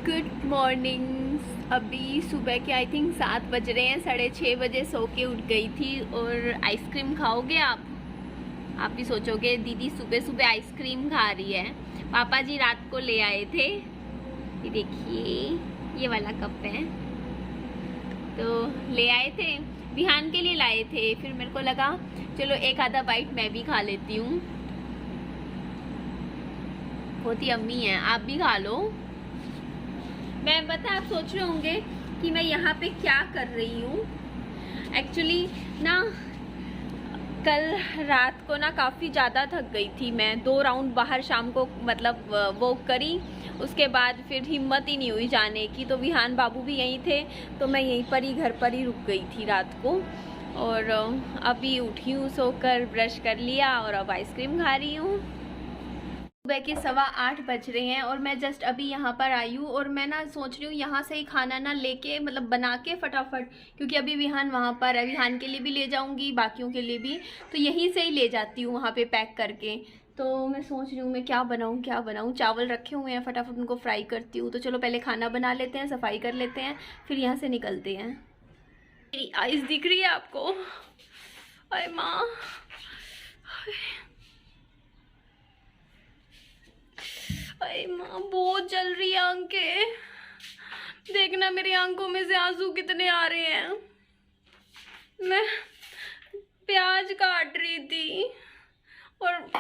Good morning. अभी सुबह के आई थिंक 7 बज रहे हैं। 6:30 बजे सो के उठ गई थी। और आइसक्रीम खाओगे आप भी सोचोगे दीदी सुबह सुबह आइसक्रीम खा रही है। पापा जी रात को ले आए थे, ये देखिए ये वाला कप है, तो ले आए थे, बिहान के लिए लाए थे। फिर मेरे को लगा चलो एक आधा बाइट मैं भी खा लेती हूँ। बहुत ही यम्मी है, आप भी खा लो। मैं आप सोच रहे होंगे कि मैं यहाँ पे क्या कर रही हूँ। एक्चुअली ना कल रात को ना काफ़ी ज़्यादा थक गई थी मैं। 2 राउंड बाहर शाम को मतलब वॉक करी, उसके बाद फिर हिम्मत ही नहीं हुई जाने की। तो विहान बाबू भी यहीं थे, तो मैं यहीं पर ही घर पर ही रुक गई थी रात को। और अभी उठी हूँ सोकर, ब्रश कर लिया और अब आइसक्रीम खा रही हूँ। सुबह के 8:15 बज रहे हैं और मैं जस्ट अभी यहाँ पर आई हूँ। और मैं ना सोच रही हूँ यहाँ से ही खाना ना लेके मतलब बना के फटाफट, क्योंकि अभी विहान वहाँ पर है, विहान के लिए भी ले जाऊँगी, बाकियों के लिए भी, तो यहीं से ही ले जाती हूँ वहाँ पे पैक करके। तो मैं सोच रही हूँ मैं क्या बनाऊँ। चावल रखे हुए हैं, फटाफट उनको फ्राई करती हूँ। तो चलो पहले खाना बना लेते हैं, सफाई कर लेते हैं, फिर यहाँ से निकलते हैं। मेरी आइज़ दिख रही है आपको? अरे माँ, अरे माँ बहुत जल रही है आंखें। देखना मेरी आंखों में से आंसू कितने आ रहे हैं। मैं प्याज काट रही थी और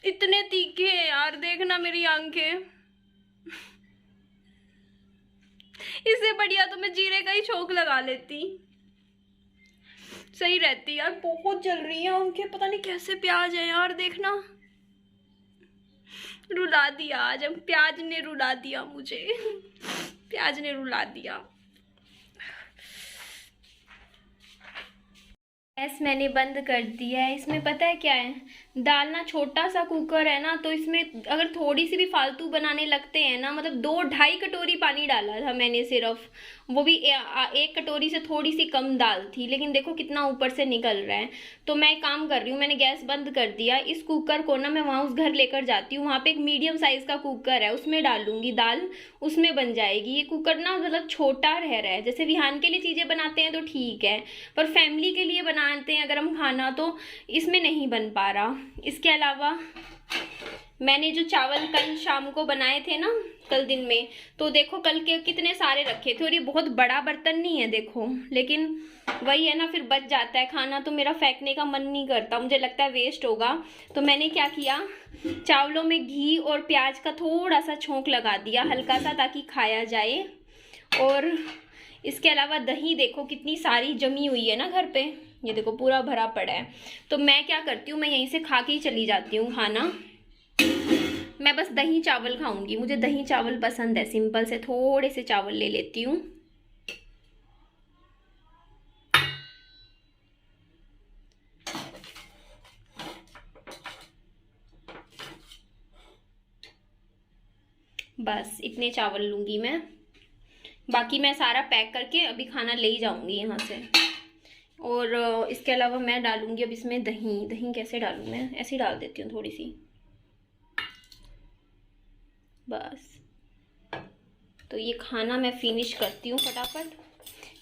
इतने तीखे हैं यार, देखना मेरी आंखें। इससे बढ़िया तो मैं जीरे का ही छोंक लगा लेती, सही रहती यार। बहुत जल रही है आंखें, पता नहीं कैसे प्याज है यार, देखना। रुला दिया आज हम, प्याज ने रुला दिया मुझे। प्याज ने रुला दिया। गैस मैंने बंद कर दिया है। इसमें पता है क्या है, दाल ना छोटा सा कुकर है ना, तो इसमें अगर थोड़ी सी भी फालतू बनाने लगते हैं ना, मतलब 2-2.5 कटोरी पानी डाला था मैंने सिर्फ, वो भी 1 कटोरी से थोड़ी सी कम दाल थी, लेकिन देखो कितना ऊपर से निकल रहा है। तो मैं एक काम कर रही हूँ, मैंने गैस बंद कर दिया। इस कुकर को ना मैं वहाँ उस घर लेकर जाती हूँ, वहाँ पे एक मीडियम साइज का कुकर है, उसमें डालूंगी दाल, उसमें बन जाएगी। ये कुकर ना मतलब छोटा रह रहा है, जैसे विहान के लिए चीज़ें बनाते हैं तो ठीक है, पर फैमिली के लिए बनाते हैं अगर हम खाना, तो इसमें नहीं बन पा रहा। इसके अलावा मैंने जो चावल कल शाम को बनाए थे ना, कल दिन में, तो देखो कल के कितने सारे रखे थे। और ये बहुत बड़ा बर्तन नहीं है देखो, लेकिन वही है ना, फिर बच जाता है खाना, तो मेरा फेंकने का मन नहीं करता, मुझे लगता है वेस्ट होगा। तो मैंने क्या किया, चावलों में घी और प्याज का थोड़ा सा छोंक लगा दिया, हल्का सा, ताकि खाया जाए। और इसके अलावा दही देखो कितनी सारी जमी हुई है ना घर पे, ये देखो पूरा भरा पड़ा है। तो मैं क्या करती हूँ, मैं यहीं से खा के ही चली जाती हूँ खाना। मैं बस दही चावल खाऊंगी, मुझे दही चावल पसंद है, सिंपल से थोड़े से चावल ले लेती हूँ। बस इतने चावल लूंगी मैं, बाकी मैं सारा पैक करके अभी खाना ले ही जाऊंगी यहाँ से। और इसके अलावा मैं डालूंगी अब इसमें दही कैसे डालूँ मैं, ऐसे ही डाल देती हूँ थोड़ी सी, बस। तो ये खाना मैं फिनिश करती हूँ फटाफट,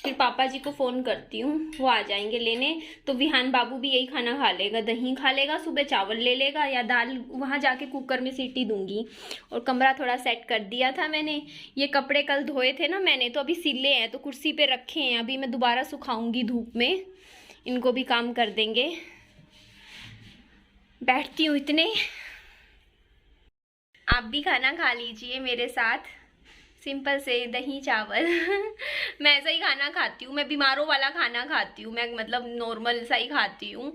फिर पापा जी को फ़ोन करती हूँ, वो आ जाएंगे लेने। तो विहान बाबू भी यही खाना खा लेगा, दही खा लेगा, सुबह चावल ले लेगा, या दाल वहाँ जाके कुकर में सीटी दूंगी। और कमरा थोड़ा सेट कर दिया था मैंने। ये कपड़े कल धोए थे ना मैंने, तो अभी सिले हैं, तो कुर्सी पे रखे हैं, अभी मैं दोबारा सुखाऊंगी धूप में, इनको भी काम कर देंगे। बैठती हूँ इतने, आप भी खाना खा लीजिए मेरे साथ, सिंपल से दही चावल। मैं ऐसा ही खाना खाती हूँ, मैं बीमारों वाला खाना खाती हूँ, मैं मतलब नॉर्मल सा ही खाती हूँ,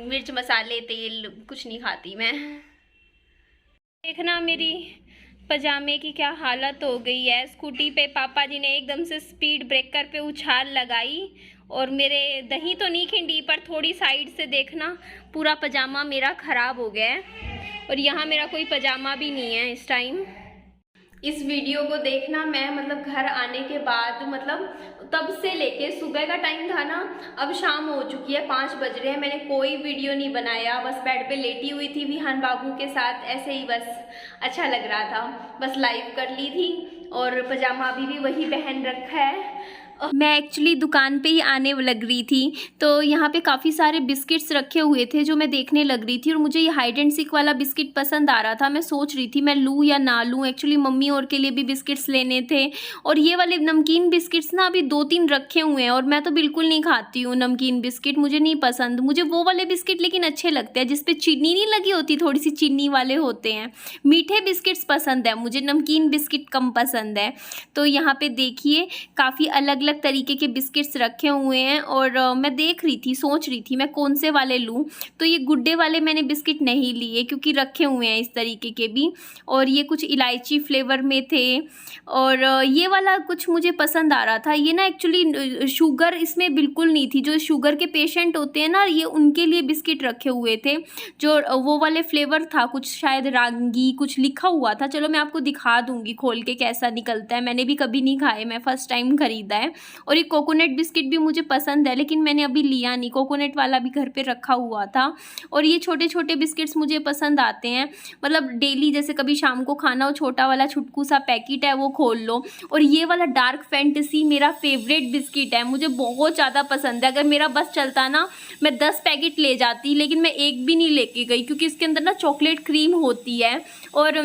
मिर्च मसाले तेल कुछ नहीं खाती मैं। देखना मेरी पजामे की क्या हालत हो गई है। स्कूटी पे पापा जी ने एकदम से स्पीड ब्रेकर पे उछाल लगाई और मेरे दही तो नहीं खिंडी, पर थोड़ी साइड से देखना पूरा पजामा मेरा खराब हो गया है। और यहाँ मेरा कोई पजामा भी नहीं है इस टाइम। इस वीडियो को देखना मैं मतलब घर आने के बाद, मतलब तब से लेके सुबह का टाइम था ना, अब शाम हो चुकी है, 5 बज रहे हैं, मैंने कोई वीडियो नहीं बनाया, बस बेड पे लेटी हुई थी विहान बाबू के साथ, ऐसे ही बस अच्छा लग रहा था, बस लाइव कर ली थी। और पजामा अभी भी वही पहन रखा है। मैं एक्चुअली दुकान पे ही आने लग रही थी, तो यहाँ पे काफ़ी सारे बिस्किट्स रखे हुए थे जो मैं देखने लग रही थी, और मुझे ये हाइड एंड सीक वाला बिस्किट पसंद आ रहा था। मैं सोच रही थी मैं लूँ या ना लूँ। एक्चुअली मम्मी और के लिए भी बिस्किट्स लेने थे, और ये वाले नमकीन बिस्किट्स ना अभी 2-3 रखे हुए हैं, और मैं तो बिल्कुल नहीं खाती हूँ नमकीन बिस्किट, मुझे नहीं पसंद। मुझे वो वाले बिस्किट लेकिन अच्छे लगते हैं जिसपे चीनी नहीं लगी होती, थोड़ी सी चीनी वाले होते हैं। मीठे बिस्किट्स पसंद है मुझे, नमकीन बिस्किट कम पसंद है। तो यहाँ पे देखिए काफ़ी अलग अलग तरीके के बिस्किट्स रखे हुए हैं, और मैं देख रही थी, सोच रही थी मैं कौन से वाले लूँ। तो ये गुड डे वाले मैंने बिस्किट नहीं लिए क्योंकि रखे हुए हैं इस तरीके के भी, और ये कुछ इलायची फ्लेवर में थे, और ये वाला कुछ मुझे पसंद आ रहा था। ये ना एक्चुअली शुगर इसमें बिल्कुल नहीं थी, जो शुगर के पेशेंट होते हैं ना, ये उनके लिए बिस्किट रखे हुए थे, जो वो वाले फ्लेवर था, कुछ शायद रांगी कुछ लिखा हुआ था। चलो मैं आपको दिखा दूँगी खोल के कैसा निकलता है, मैंने भी कभी नहीं खाए, मैं फ़र्स्ट टाइम ख़रीदा है। और ये कोकोनट बिस्किट भी मुझे पसंद है, लेकिन मैंने अभी लिया नहीं, कोकोनट वाला भी घर पे रखा हुआ था। और ये छोटे छोटे बिस्किट्स मुझे पसंद आते हैं, मतलब डेली जैसे कभी शाम को खाना हो, छोटा वाला छुटकू सा पैकेट है वो खोल लो। और ये वाला डार्क फैंटेसी मेरा फेवरेट बिस्किट है, मुझे बहुत ज़्यादा पसंद है। अगर मेरा बस चलता ना मैं 10 पैकेट ले जाती, लेकिन मैं एक भी नहीं लेके गई क्योंकि इसके अंदर ना चॉकलेट क्रीम होती है और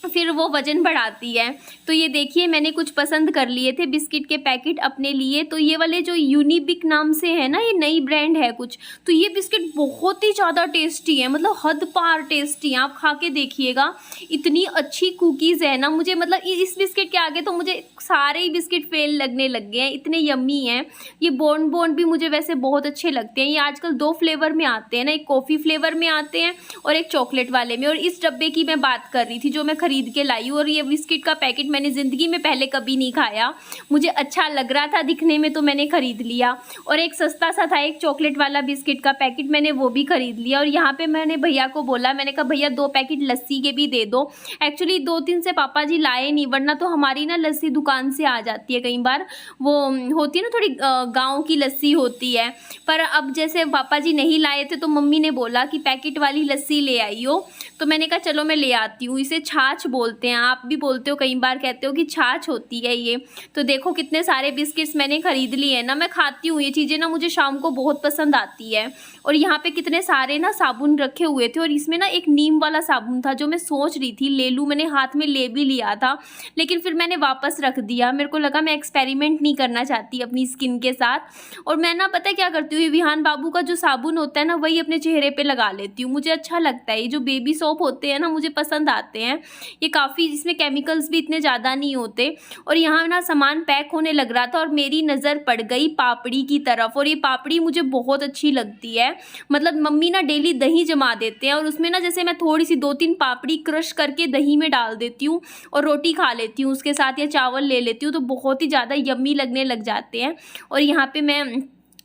फिर वो वज़न बढ़ाती है। तो ये देखिए मैंने कुछ पसंद कर लिए थे बिस्किट के पैकेट अपने लिए। तो ये वाले जो यूनिबिक नाम से है ना, ये नई ब्रांड है कुछ, तो ये बिस्किट बहुत ही ज़्यादा टेस्टी है, मतलब हद पार टेस्टी है। आप खा के देखिएगा, इतनी अच्छी कुकीज़ है ना, मुझे मतलब इस बिस्किट के आगे तो मुझे सारे ही बिस्किट फेल लगने लग गए हैं, इतने यम्मी हैं। ये बॉन्ड भी मुझे वैसे बहुत अच्छे लगते हैं। ये आजकल 2 फ्लेवर में आते हैं ना, एक कॉफ़ी फ्लेवर में आते हैं और एक चॉकलेट वाले में। और इस डब्बे की मैं बात कर रही थी जो मैं खरीद के लाई हूँ, और ये बिस्किट का पैकेट मैंने ज़िंदगी में पहले कभी नहीं खाया, मुझे अच्छा लग रहा था दिखने में तो मैंने ख़रीद लिया। और एक सस्ता सा था एक चॉकलेट वाला बिस्किट का पैकेट, मैंने वो भी ख़रीद लिया। और यहाँ पे मैंने भैया को बोला, मैंने कहा भैया 2 पैकेट लस्सी के भी दे दो। एक्चुअली 2-3 से पापा जी लाए नहीं, वरना तो हमारी ना लस्सी दुकान से आ जाती है, कई बार वो होती है ना थोड़ी गाँव की लस्सी होती है। पर अब जैसे पापा जी नहीं लाए थे तो मम्मी ने बोला कि पैकेट वाली लस्सी ले आई हो, तो मैंने कहा चलो मैं ले आती हूँ। इसे छाछ बोलते हैं, आप भी बोलते हो, कई बार कहते हो कि छाछ होती है ये। तो देखो कितने सारे बिस्किट्स मैंने ख़रीद लिए हैं ना, मैं खाती हूँ ये चीज़ें ना, मुझे शाम को बहुत पसंद आती है। और यहाँ पे कितने सारे ना साबुन रखे हुए थे, और इसमें ना एक नीम वाला साबुन था जो मैं सोच रही थी ले लूँ, मैंने हाथ में ले भी लिया था, लेकिन फिर मैंने वापस रख दिया। मेरे को लगा मैं एक्सपेरिमेंट नहीं करना चाहती अपनी स्किन के साथ। और मैं ना पता है क्या करती हूँ, विहान बाबू का जो साबुन होता है ना, वही अपने चेहरे पर लगा लेती हूँ, मुझे अच्छा लगता है। ये जो बेबी सोप होते हैं ना, मुझे पसंद आते हैं, ये काफ़ी, इसमें केमिकल्स भी इतने ज़्यादा नहीं होते। और यहाँ ना सामान पैक होने लग रहा था और मेरी नज़र पड़ गई पापड़ी की तरफ, और ये पापड़ी मुझे बहुत अच्छी लगती है। मतलब मम्मी ना डेली दही जमा देते हैं, और उसमें ना जैसे मैं थोड़ी सी 2-3 पापड़ी क्रश करके दही में डाल देती हूँ और रोटी खा लेती हूँ उसके साथ, या चावल ले लेती हूँ, तो बहुत ही ज़्यादा यम्मी लगने लग जाते हैं। और यहाँ पे मैं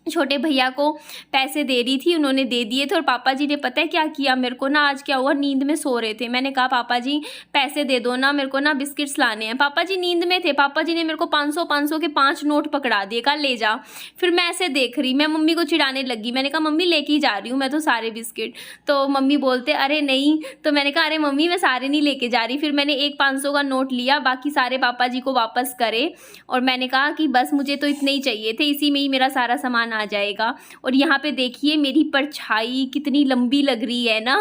छोटे भैया को पैसे दे रही थी, उन्होंने दे दिए थे। और पापा जी ने पता है क्या किया, मेरे को ना आज क्या हुआ, नींद में सो रहे थे, मैंने कहा पापा जी पैसे दे दो ना, मेरे को ना बिस्किट्स लाने हैं। पापा जी नींद में थे, पापा जी ने मेरे को 500 के 5 नोट पकड़ा दिए, कहा ले जा। फिर मैं ऐसे देख रही, मैं मम्मी को चिढ़ाने लगी, मैंने कहा मम्मी लेके ही जा रही हूँ मैं तो सारे बिस्किट। तो मम्मी बोलते अरे नहीं, तो मैंने कहा अरे मम्मी मैं सारे नहीं लेके जा रही। फिर मैंने एक 500 का नोट लिया, बाकी सारे पापा जी को वापस करे, और मैंने कहा कि बस मुझे तो इतने ही चाहिए थे, इसी में ही मेरा सारा सामान आ जाएगा। और यहाँ पे देखिए मेरी परछाई कितनी लंबी लग रही है ना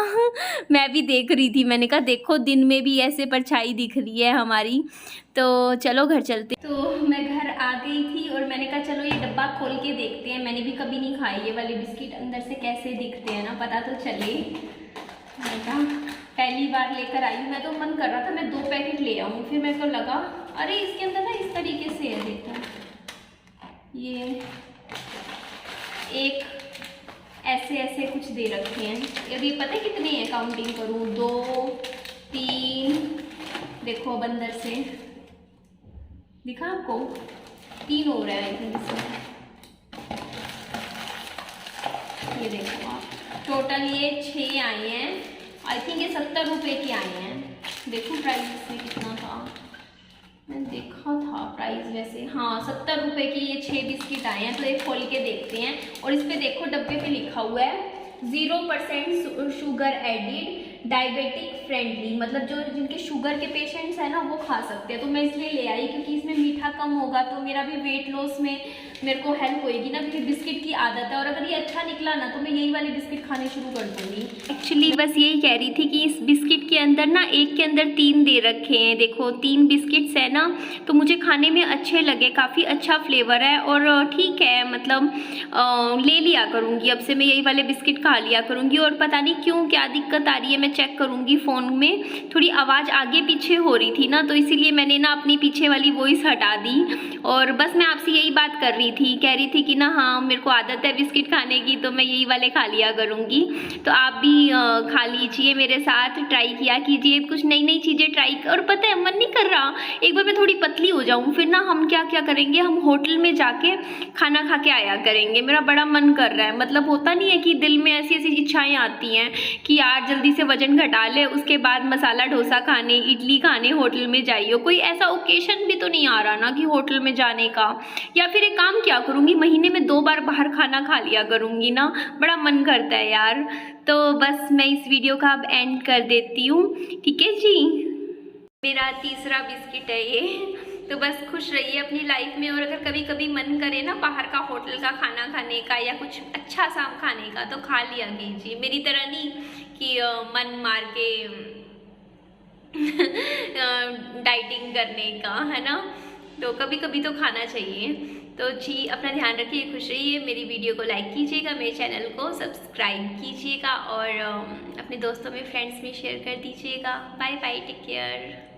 मैं भी देख रही थी, मैंने कहा देखो दिन में भी ऐसे परछाई दिख रही है हमारी। तो चलो घर चलते। तो मैं घर आ गई थी और मैंने कहा चलो ये डब्बा खोल के देखते हैं, मैंने भी कभी नहीं खाई ये वाले बिस्किट, अंदर से कैसे दिखते हैं ना, पता तो चले। मैंने कहा पहली बार लेकर आई हूँ, मैं तो मन कर रहा था मैं 2 पैकेट ले आऊँ, फिर मेरे को लगा अरे इसके अंदर ना इस तरीके से है, देखो ये एक ऐसे कुछ दे रखे हैं। अभी पता है कितने हैं, काउंटिंग करूँ, 2 3, देखो अब अंदर से दिखा आपको, 3 हो रहा है इसमें, ये देखो आप, टोटल ये 6 आए हैं। आई थिंक ये 70 रुपये के आए हैं। देखो प्राइस इसमें कितना था, मैंने देखा था प्राइस वैसे, हाँ 70 रुपये की ये 6 बिस्किट आए हैं। तो एक खोल के देखते हैं। और इस पे देखो डब्बे पे लिखा हुआ है 0% शुगर एडिड, डायबिटिक फ्रेंडली, मतलब जो जिनके शुगर के पेशेंट्स हैं ना वो खा सकते हैं। तो मैं इसलिए ले आई क्योंकि इसमें मीठा कम होगा तो मेरा भी वेट लॉस में मेरे को हेल्प होएगी ना, क्योंकि बिस्किट की आदत है। और अगर ये अच्छा निकला ना तो मैं यही वाले बिस्किट खाने शुरू कर दूँगी। एक्चुअली बस यही कह रही थी कि इस बिस्किट के अंदर ना एक के अंदर 3 दे रखे हैं, देखो 3 बिस्किट्स है ना, तो मुझे खाने में अच्छे लगे, काफ़ी अच्छा फ्लेवर है और ठीक है, मतलब ले लिया करूँगी अब से मैं यही वाले बिस्किट खा लिया करूँगी। और पता नहीं क्यों क्या दिक्कत आ रही है, मैं चेक करूँगी फ़ोन में, थोड़ी आवाज़ आगे पीछे हो रही थी ना, तो इसीलिए मैंने ना अपनी पीछे वाली वॉइस हटा दी। और बस मैं आपसे यही बात कर रही थी, कह रही थी कि ना हाँ मेरे को आदत है बिस्किट खाने की तो मैं यही वाले खा लिया करूँगी। तो आप भी खा लीजिए मेरे साथ, ट्राई किया कीजिए कुछ नई नई चीज़ें ट्राई। और पता है मन नहीं कर रहा एक बार मैं थोड़ी पतली हो जाऊँ, फिर ना हम क्या क्या करेंगे, हम होटल में जाके खाना खा के आया करेंगे। मेरा बड़ा मन कर रहा है, मतलब होता नहीं है कि दिल में ऐसी ऐसी इच्छाएं आती हैं कि यार जल्दी से वजन घटा ले, उसके बाद मसाला डोसा खाने, इडली खाने होटल में जाइए। कोई ऐसा ओकेशन भी तो नहीं आ रहा ना कि होटल में जाने का, या फिर एक काम क्या करूँगी महीने में 2 बार बाहर खाना खा लिया करूँगी ना, बड़ा मन करता है यार। तो बस मैं इस वीडियो का अब एंड कर देती हूँ, ठीक है जी। मेरा तीसरा बिस्किट है ये, तो बस खुश रहिए अपनी लाइफ में। और अगर कभी कभी मन करे ना बाहर का होटल का खाना खाने का या कुछ अच्छा सा खाने का तो खा लिया कीजिए, मेरी तरह नहीं कि मन मार के डाइटिंग करने का, है ना। तो कभी कभी तो खाना चाहिए। तो जी अपना ध्यान रखिए, खुश रहिए। मेरी वीडियो को लाइक कीजिएगा, मेरे चैनल को सब्सक्राइब कीजिएगा और अपने दोस्तों में फ्रेंड्स में शेयर कर दीजिएगा। Bye bye, take care.